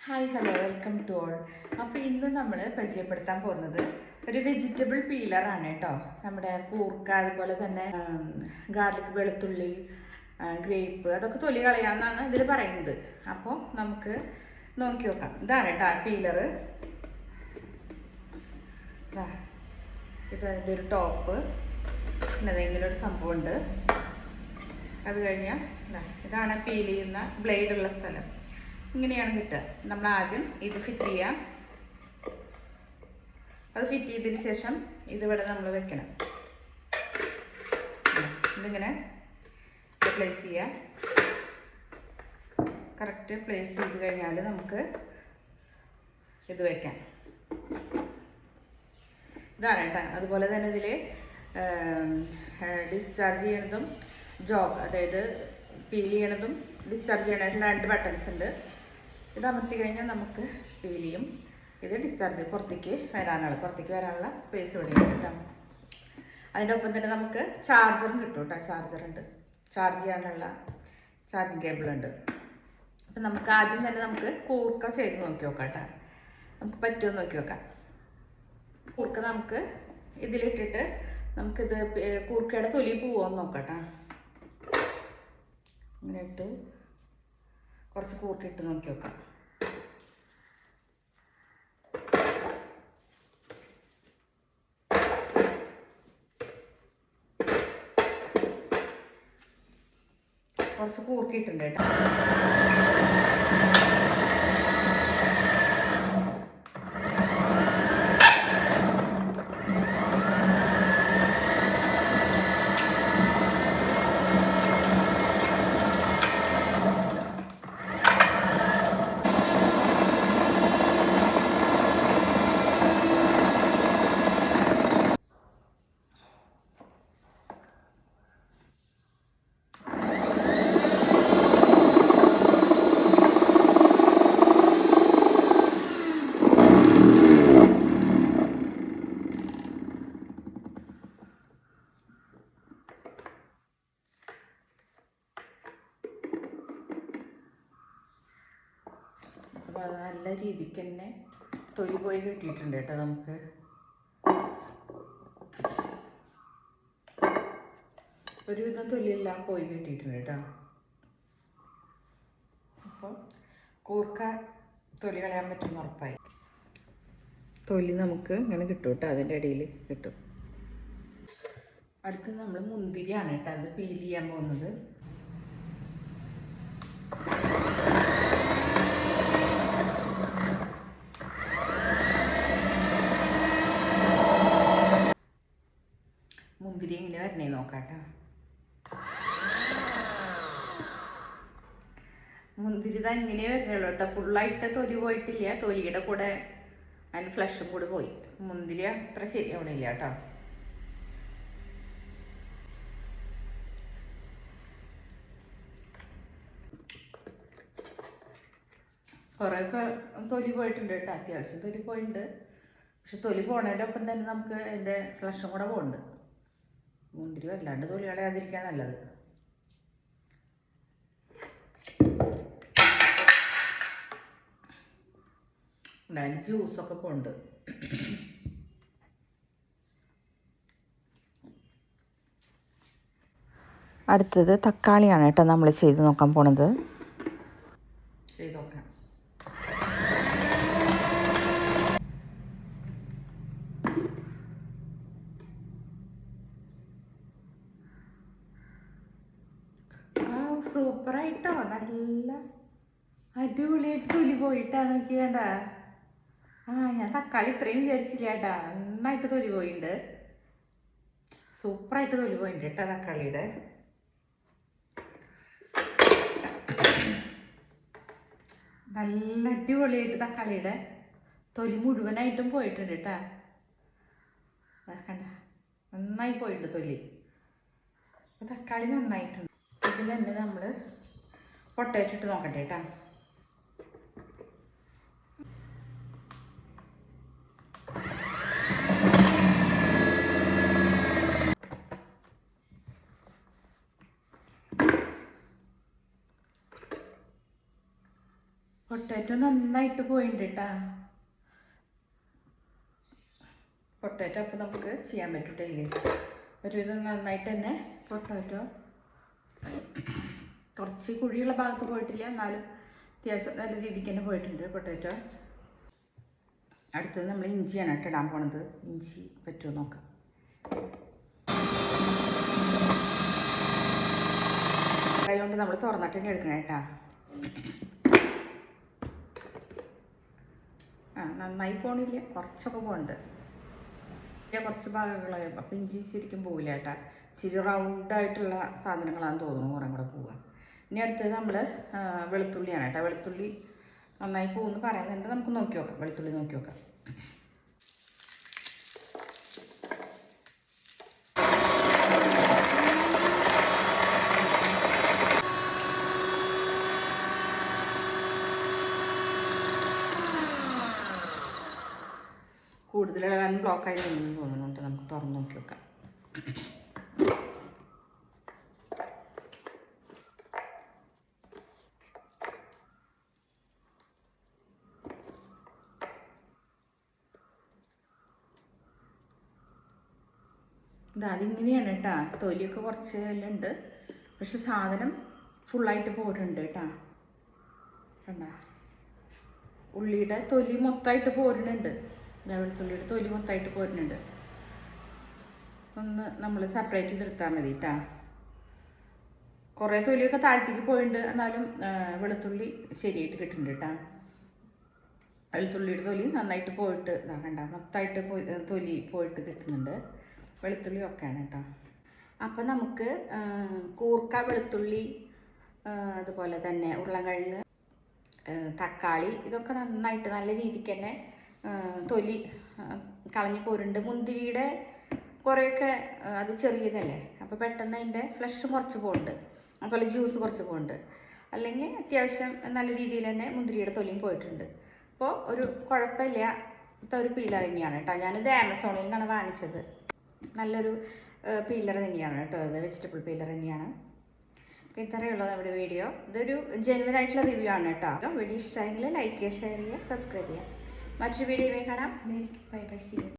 Hi hello welcome to all. അപ്പോൾ ഇന്ന് നമ്മൾ പരിചയപ്പെടുത്താൻ പോകുന്നത് ഒരു വെജിറ്റബിൾ പീലറാണ് കേട്ടോ. നമ്മുടെ കൂർക്ക, അതുപോലെ തന്നെ ഗാർലിക്, വെളുത്തുള്ളി, ഗ്രേപ്പ്, അതൊക്കെ തൊലി കളയാമെന്നാണ് ഇതിൽ പറയുന്നത്. അപ്പോൾ നമുക്ക് നോക്കി നോക്കാം. ഇതാണ് കേട്ടോ പീലറ്. ഇത് അതിൻ്റെ ഒരു ടോപ്പ്, പിന്നെ ഇങ്ങനെ ഒരു സംഭവമുണ്ട്. അത് കഴിഞ്ഞാൽ ഇതാണ് പീൽ ചെയ്യുന്ന ബ്ലേഡുള്ള സ്ഥലം. ഇങ്ങനെയാണ് കിട്ടുക. നമ്മൾ ആദ്യം ഇത് ഫിറ്റ് ചെയ്യാം. അത് ഫിറ്റ് ചെയ്തതിന് ശേഷം ഇതിവിടെ നമ്മൾ വെക്കണം. ഇതിങ്ങനെ പ്ലേസ് ചെയ്യാം. കറക്റ്റ് പ്ലേസ് ചെയ്ത് കഴിഞ്ഞാൽ നമുക്ക് ഇത് വെക്കാം. ഇതാണ് കേട്ടോ. അതുപോലെ തന്നെ ഇതിൽ ഡിസ്ചാർജ് ചെയ്യണതും ജോഗ്, അതായത് പീൽ ചെയ്യണതും ഡിസ്ചാർജ് ചെയ്യണതും 2 ബട്ടൺസ് ഉണ്ട്. ഇത് അമർത്തി കഴിഞ്ഞാൽ നമുക്ക് പീൽ ചെയ്യും. ഇത് ഡിസ്ചാർജ് പുറത്തേക്ക് വരാനുള്ള സ്പേസ് ഇവിടെ കിട്ടാം. അതിൻ്റെ ഒപ്പം തന്നെ നമുക്ക് ചാർജറും കിട്ടും കേട്ടോ. ചാർജറുണ്ട്, ചാർജ് ചെയ്യാനുള്ള ചാർജിങ് കേബിളുണ്ട്. അപ്പം നമുക്ക് ആദ്യം തന്നെ നമുക്ക് കൂർക്ക ചെയ്ത് നോക്കി നോക്കാം കേട്ടോ. നമുക്ക് പറ്റുമോ നോക്കി നോക്കാം. കൂർക്ക നമുക്ക് ഇതിലിട്ടിട്ട് നമുക്കിത് കൂർക്കയുടെ തൊലി പോവുമെന്ന് നോക്കാം കേട്ടോ. ഇങ്ങനെ ഇട്ട് കുറച്ച് കൂർക്ക ഇട്ട് നോക്കി നോക്കാം. കുറച്ച് കൂർക്ക ഇട്ടുണ്ട് കേട്ടോ. അപ്പോൾ അത് നല്ല രീതിക്ക് തന്നെ തൊലി പോയി കിട്ടിയിട്ടുണ്ട് കേട്ടോ. നമുക്ക് ഒരുവിധം തൊലിയെല്ലാം പോയി കിട്ടിയിട്ടുണ്ട് കേട്ടോ. അപ്പോൾ കൂർക്ക തൊലി കളയാൻ പറ്റുമെന്ന് ഉറപ്പായി. തൊലി നമുക്ക് ഇങ്ങനെ കിട്ടും കേട്ടോ, അതിൻ്റെ ഇടയിൽ കിട്ടും. അടുത്ത് നമ്മൾ മുന്തിരിയാണ് കേട്ടോ അത് പീൽ ചെയ്യാൻ പോകുന്നത്. മുന്തിരി എങ്ങനെ വരണേ നോക്കാട്ടോ. മുന്തിരി ഇതാ ഇങ്ങനെ വരണുള്ളൂ കേട്ടോ. ഫുള്ളായിട്ട് തൊലി പോയിട്ടില്ല. തൊലിയുടെ കൂടെ അതിന് ഫ്ലഷും കൂടെ പോയി. മുന്തിരി അത്ര ശരിയാവണില്ല കേട്ടോ. കുറേയൊക്കെ തൊലി പോയിട്ടുണ്ട് കേട്ടോ. അത്യാവശ്യം തൊലി പോയിട്ടുണ്ട്. പക്ഷെ തൊലി പോണതിൻ്റെ ഒപ്പം തന്നെ നമുക്ക് അതിൻ്റെ ഫ്ലഷും കൂടെ പോകുന്നുണ്ട്. മുന്തിരി വല്ലാണ്ട് തൊലി കളയാതിരിക്കാൻ നല്ലത്. അതിന് ജ്യൂസൊക്കെ പോകുന്നുണ്ട്. അടുത്തത് തക്കാളിയാണ് കേട്ടോ നമ്മൾ ചെയ്ത് നോക്കാൻ പോണത്. ചെയ്ത് നോക്കാം. സൂപ്പറായിട്ടോ. നല്ല അടിപൊളിയായിട്ട് തൊലി പോയിട്ടാ നോക്കിയേണ്ട. ഞാൻ തക്കാളി ഇത്രയും വിചാരിച്ചില്ല കേട്ടാ. നന്നായിട്ട് തൊലി പോയിട്ടുണ്ട്. സൂപ്പറായിട്ട് തൊലി പോയിട്ടുണ്ട് കേട്ടോ തക്കാളിയുടെ. നല്ല അടിപൊളിയായിട്ട് തക്കാളിയുടെ തൊലി മുഴുവനായിട്ടും പോയിട്ടുണ്ട് കേട്ടാ. കണ്ട, നന്നായി പോയിട്ടുണ്ട് തൊലി. തക്കാളി നന്നായിട്ടുണ്ട്. ഇതിൽ തന്നെ നമ്മൾ പൊട്ടേറ്റോ ഇട്ട് നോക്കട്ടെ കേട്ടോ. പൊട്ടാറ്റോ നന്നായിട്ട് പോയിട്ടുണ്ട് കേട്ടാ. പൊട്ടാറ്റോ അപ്പോൾ നമുക്ക് ചെയ്യാൻ പറ്റൂട്ടോ. ഇതിൽ ഒരുവിധം നന്നായിട്ട് തന്നെ പൊട്ടാറ്റോ കുറച്ച് കുഴിയുള്ള ഭാഗത്ത് പോയിട്ടില്ല, എന്നാലും അത്യാവശ്യം നല്ല രീതിക്ക് തന്നെ പോയിട്ടുണ്ട് പൊട്ടാറ്റോ. അടുത്തത് നമ്മൾ ഇഞ്ചിയാണ് കേട്ടോ ഇടാൻ പോണത്. ഇഞ്ചി പറ്റുമോ നോക്കാം. അതുകൊണ്ട് നമ്മൾ തുറന്നിട്ട് തന്നെ എടുക്കണം കേട്ടാ. നന്നായി പോണില്ല, കുറച്ചൊക്കെ പോകുന്നുണ്ട്. കുറച്ച് ഭാഗങ്ങളായി അപ്പം ഇഞ്ചി ശരിക്കും പോവില്ല കേട്ടാ. ഇച്ചിരി റൗണ്ടായിട്ടുള്ള സാധനങ്ങളാണെന്ന് തോന്നുന്നു കുറേ കൂടെ പോവുക. ഇനി അടുത്തത് നമ്മൾ വെളുത്തുള്ളിയാണ് കേട്ടോ. വെളുത്തുള്ളി നന്നായി പോകുമെന്ന് പറയുന്നുണ്ട്. നമുക്ക് നോക്കി നോക്കാം, വെളുത്തുള്ളി നോക്കി നോക്കാം. കൂടുതൽ ബ്ലോക്കായി നിന്നു തോന്നുന്നുണ്ട്. നമുക്ക് തുറന്ന് നോക്കി നോക്കാം. അതിങ്ങനെയാണ് കേട്ടാ. തൊലിയൊക്കെ കുറച്ച് എല്ലാം ഉണ്ട്, പക്ഷെ സാധനം ഫുള്ളായിട്ട് പോരുന്നുണ്ട് കേട്ടാ. കണ്ട, ഉള്ളിയുടെ തൊലി മൊത്തമായിട്ട് പോരുന്നുണ്ട്. വെളുത്തുള്ളിയുടെ തൊലി മൊത്തമായിട്ട് പോരുന്നുണ്ട്. ഒന്ന് നമ്മൾ സെപ്പറേറ്റ് ചെയ്തെടുത്താൽ മതി കേട്ടാ. കുറേ തൊലിയൊക്കെ താഴ്ത്തേക്ക് പോയിട്ടുണ്ട്, എന്നാലും വെളുത്തുള്ളി ശരിയായിട്ട് കിട്ടുന്നുണ്ട് കേട്ടാ. വെളുത്തുള്ളിയുടെ തൊലി നന്നായിട്ട് പോയിട്ട് ഇതാക്കണ്ട, മൊത്തമായിട്ട് തൊലി പോയിട്ട് കിട്ടുന്നുണ്ട്. വെളുത്തുള്ളി ഒക്കെയാണ് കേട്ടോ. അപ്പം നമുക്ക് കൂർക്ക, വെളുത്തുള്ളി, അതുപോലെ തന്നെ ഉരുളൻകിഴങ്ങ്, തക്കാളി, ഇതൊക്കെ നന്നായിട്ട് നല്ല രീതിക്ക് തന്നെ തൊലി കളഞ്ഞു പോരുന്നുണ്ട്. മുന്തിരിയുടെ കുറേയൊക്കെ അത് ചെറിയതല്ലേ, അപ്പോൾ പെട്ടെന്ന് അതിൻ്റെ ഫ്ലഷും കുറച്ച് പോകുന്നുണ്ട്, അതുപോലെ ജ്യൂസ് കുറച്ച് പോകുന്നുണ്ട്. അല്ലെങ്കിൽ അത്യാവശ്യം നല്ല രീതിയിൽ തന്നെ മുന്തിരിയുടെ തൊലിയും പോയിട്ടുണ്ട്. അപ്പോൾ ഒരു കുഴപ്പമില്ലാത്ത ഒരു പീലർ തന്നെയാണ് കേട്ടോ. ഞാനിത് ആമസോണിൽ നിന്നാണ് വാങ്ങിച്ചത്. നല്ലൊരു പീലർ തന്നെയാണ് കേട്ടോ. ഇത് വെജിറ്റബിൾ പീലർ തന്നെയാണ്. അപ്പോൾ ഇത്രയുള്ളത് നമ്മുടെ വീഡിയോ. ഇതൊരു ജെന്യുവൻ ആയിട്ടുള്ള റിവ്യൂ ആണ് കേട്ടോ. വീഡിയോ ഇഷ്ടമായെങ്കിൽ ലൈക്ക് ചെയ്യുക, ഷെയർ ചെയ്യുക, സബ്സ്ക്രൈബ് ചെയ്യുക. മറ്റൊരു വീഡിയോയിൽ കാണാം. Bye bye, see U.